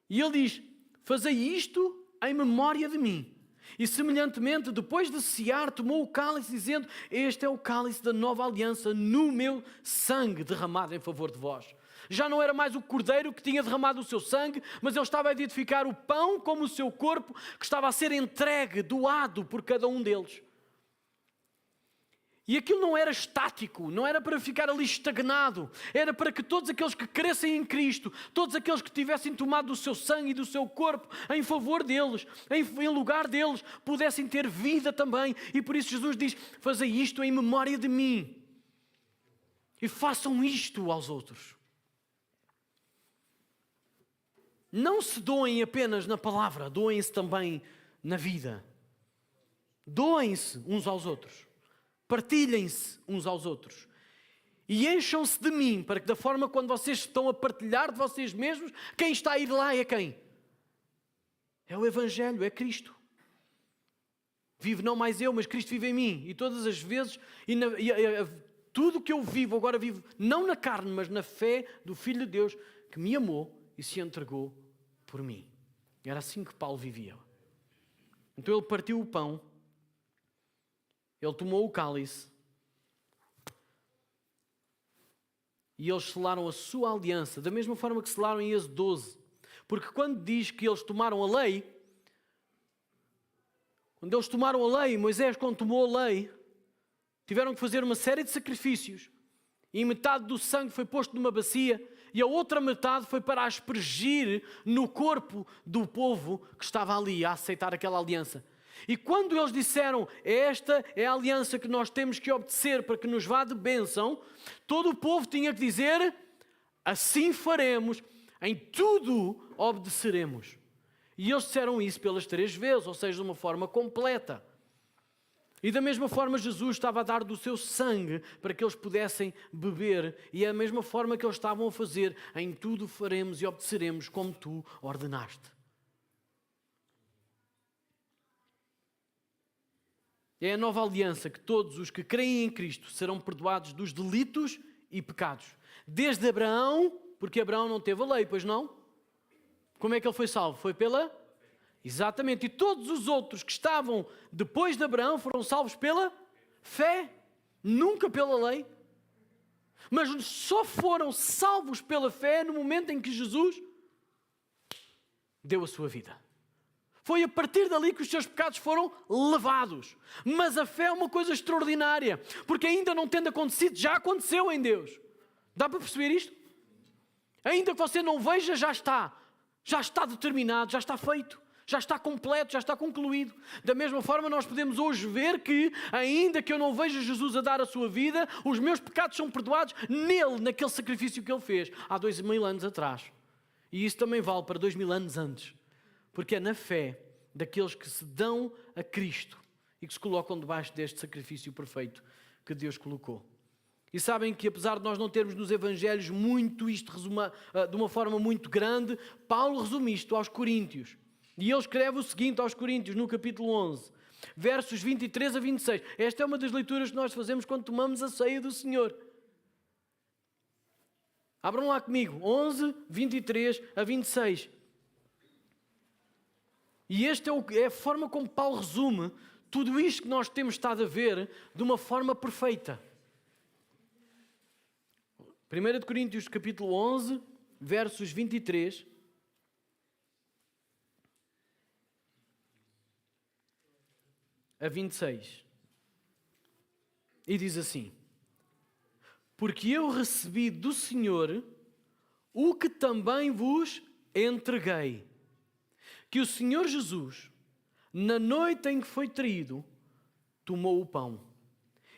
E ele diz, fazei isto em memória de mim. E semelhantemente, depois de cear, tomou o cálice, dizendo, este é o cálice da nova aliança no meu sangue derramado em favor de vós. Já não era mais o cordeiro que tinha derramado o seu sangue, mas ele estava a identificar o pão como o seu corpo, que estava a ser entregue, doado por cada um deles. E aquilo não era estático, não era para ficar ali estagnado, era para que todos aqueles que crescem em Cristo, todos aqueles que tivessem tomado do seu sangue e do seu corpo em favor deles, em lugar deles, pudessem ter vida também. E por isso Jesus diz, fazei isto em memória de mim. E façam isto aos outros. Não se doem apenas na palavra, doem-se também na vida. Doem-se uns aos outros. Partilhem-se uns aos outros. E encham-se de mim, para que da forma quando vocês estão a partilhar de vocês mesmos, quem está a ir lá é quem? É o Evangelho, é Cristo. Vivo não mais eu, mas Cristo vive em mim. E todas as vezes, tudo que eu vivo, agora vivo não na carne, mas na fé do Filho de Deus, que me amou e se entregou por mim. Era assim que Paulo vivia. Então ele partiu o pão, ele tomou o cálice e eles selaram a sua aliança, da mesma forma que selaram em Êxodo 12. Porque quando diz que eles tomaram a lei, Moisés quando tomou a lei, tiveram que fazer uma série de sacrifícios. E metade do sangue foi posto numa bacia e a outra metade foi para aspergir no corpo do povo que estava ali a aceitar aquela aliança. E quando eles disseram, esta é a aliança que nós temos que obedecer para que nos vá de bênção, todo o povo tinha que dizer, assim faremos, em tudo obedeceremos. E eles disseram isso pelas 3 vezes, ou seja, de uma forma completa. E da mesma forma Jesus estava a dar do seu sangue para que eles pudessem beber. E é a mesma forma que eles estavam a fazer, em tudo faremos e obedeceremos como tu ordenaste. É a nova aliança que todos os que creem em Cristo serão perdoados dos delitos e pecados. Desde Abraão, porque Abraão não teve a lei, pois não? Como é que ele foi salvo? Foi pela? Exatamente. E todos os outros que estavam depois de Abraão foram salvos pela fé, nunca pela lei. Mas só foram salvos pela fé no momento em que Jesus deu a sua vida. Foi a partir dali que os seus pecados foram lavados. Mas a fé é uma coisa extraordinária, porque ainda não tendo acontecido, já aconteceu em Deus. Dá para perceber isto? Ainda que você não veja, já está determinado, já está feito, já está completo, já está concluído. Da mesma forma, nós podemos hoje ver que, ainda que eu não veja Jesus a dar a sua vida, os meus pecados são perdoados nele, naquele sacrifício que ele fez há 2000 anos atrás. E isso também vale para 2000 anos antes. Porque é na fé daqueles que se dão a Cristo e que se colocam debaixo deste sacrifício perfeito que Deus colocou. E sabem que apesar de nós não termos nos Evangelhos muito isto de uma forma muito grande, Paulo resume isto aos Coríntios. E ele escreve o seguinte aos Coríntios, no capítulo 11, versos 23 a 26. Esta é uma das leituras que nós fazemos quando tomamos a ceia do Senhor. Abram lá comigo, 11, 23 a 26. E esta é a forma como Paulo resume tudo isto que nós temos estado a ver de uma forma perfeita. 1 Coríntios capítulo 11, versos 23 a 26. E diz assim: porque eu recebi do Senhor o que também vos entreguei, que o Senhor Jesus, na noite em que foi traído, tomou o pão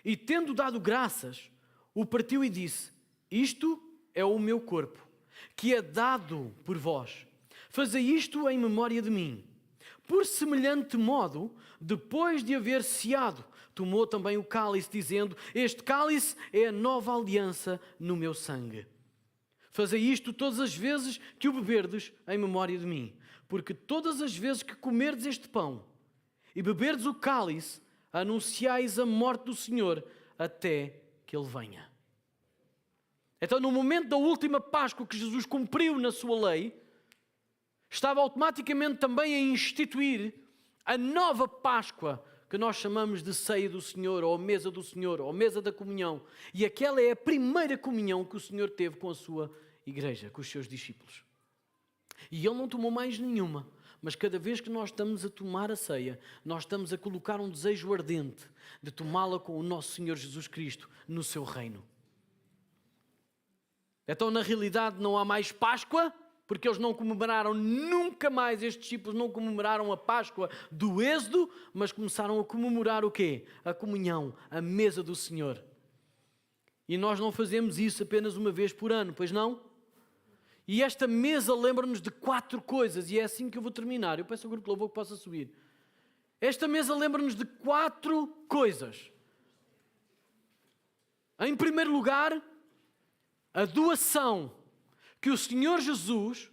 e, tendo dado graças, o partiu e disse: isto é o meu corpo, que é dado por vós. Fazei isto em memória de mim. Por semelhante modo, depois de haver ceado, tomou também o cálice, dizendo: este cálice é a nova aliança no meu sangue. Fazei isto todas as vezes que o beberdes em memória de mim. Porque todas as vezes que comerdes este pão e beberdes o cálice, anunciais a morte do Senhor até que Ele venha. Então, no momento da última Páscoa que Jesus cumpriu na sua lei, estava automaticamente também a instituir a nova Páscoa, que nós chamamos de ceia do Senhor, ou mesa do Senhor, ou mesa da comunhão. E aquela é a primeira comunhão que o Senhor teve com a sua igreja, com os seus discípulos. E Ele não tomou mais nenhuma, mas cada vez que nós estamos a tomar a ceia, nós estamos a colocar um desejo ardente de tomá-la com o nosso Senhor Jesus Cristo no seu reino. Então, na realidade, não há mais Páscoa, porque eles não comemoraram nunca mais, estes discípulos não comemoraram a Páscoa do Êxodo, mas começaram a comemorar o quê? A comunhão, a mesa do Senhor. E nós não fazemos isso apenas uma vez por ano, pois não? E esta mesa lembra-nos de 4 coisas, e é assim que eu vou terminar. Eu peço ao grupo de louvor que possa subir. Esta mesa lembra-nos de 4 coisas. Em primeiro lugar, a doação que o Senhor Jesus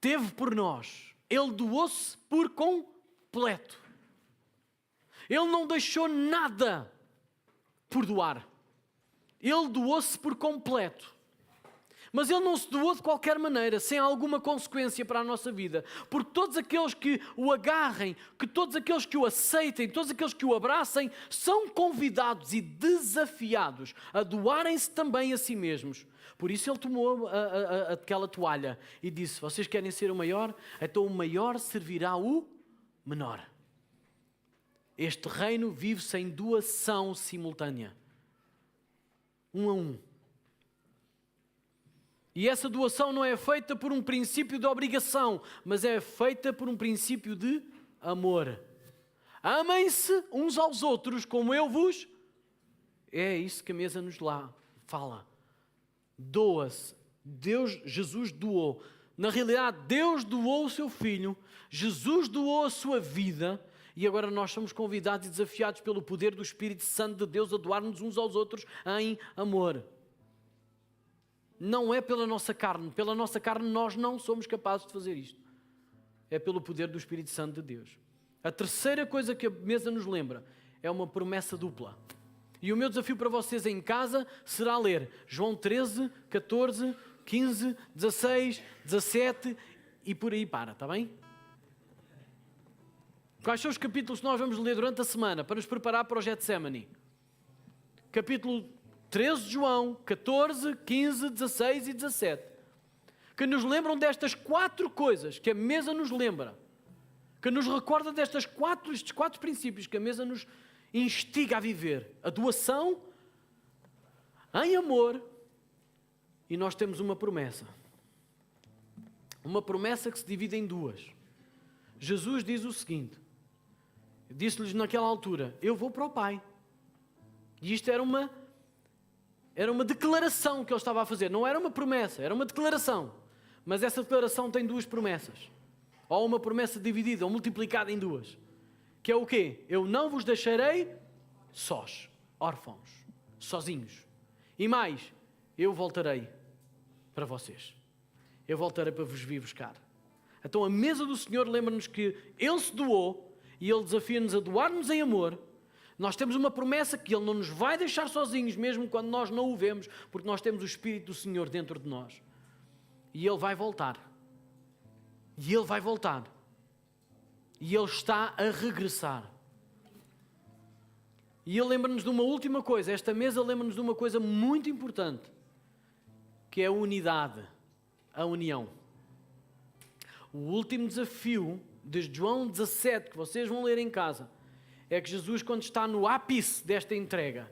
teve por nós. Ele doou-se por completo. Ele não deixou nada por doar. Ele doou-se por completo. Mas Ele não se doou de qualquer maneira, sem alguma consequência para a nossa vida. Porque todos aqueles que o agarrem, que todos aqueles que o aceitem, todos aqueles que o abracem, são convidados e desafiados a doarem-se também a si mesmos. Por isso Ele tomou aquela toalha e disse: vocês querem ser o maior? Então o maior servirá o menor. Este reino vive sem doação simultânea. 1 a 1. E essa doação não é feita por um princípio de obrigação, mas é feita por um princípio de amor. Amem-se uns aos outros como eu vos... É isso que a mesa nos lá fala. Doa-se. Jesus doou. Na realidade, Deus doou o seu Filho, Jesus doou a sua vida, e agora nós somos convidados e desafiados pelo poder do Espírito Santo de Deus a doar-nos uns aos outros em amor. Não é pela nossa carne nós não somos capazes de fazer isto. É pelo poder do Espírito Santo de Deus. A terceira coisa que a mesa nos lembra é uma promessa dupla. E o meu desafio para vocês em casa será ler João 13, 14, 15, 16, 17 e por aí para, está bem? Quais são os capítulos que nós vamos ler durante a semana para nos preparar para o Getsemane? Capítulo 13 de João, 14, 15, 16 e 17. Que nos lembram destas 4 coisas que a mesa nos lembra. Que nos recorda estes 4 princípios que a mesa nos instiga a viver. A doação em amor. E nós temos uma promessa. Uma promessa que se divide em 2. Jesus diz o seguinte. Disse-lhes naquela altura: eu vou para o Pai. E isto era uma declaração que ele estava a fazer. Não era uma promessa, era uma declaração. Mas essa declaração tem 2 promessas. ou uma promessa dividida ou multiplicada em duas. Que é o quê? Eu não vos deixarei sós, órfãos, sozinhos. E mais, eu voltarei para vocês. Eu voltarei para vos vir buscar. Então a mesa do Senhor lembra-nos que Ele se doou e Ele desafia-nos a doar-nos em amor. Nós temos uma promessa que Ele não nos vai deixar sozinhos, mesmo quando nós não o vemos, porque nós temos o Espírito do Senhor dentro de nós. E Ele vai voltar. E Ele vai voltar. E Ele está a regressar. E Ele lembra-nos de uma última coisa. Esta mesa lembra-nos de uma coisa muito importante, que é a unidade, a união. O último desafio de João 17, que vocês vão ler em casa, é que Jesus, quando está no ápice desta entrega,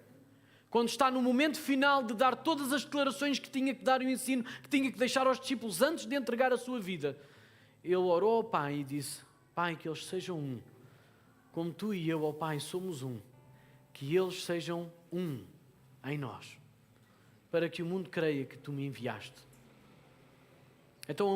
quando está no momento final de dar todas as declarações que tinha que dar e o ensino que tinha que deixar aos discípulos antes de entregar a sua vida, Ele orou ao Pai e disse: Pai, que eles sejam um, como tu e eu, ó Pai, somos um, que eles sejam um em nós, para que o mundo creia que tu me enviaste. Então a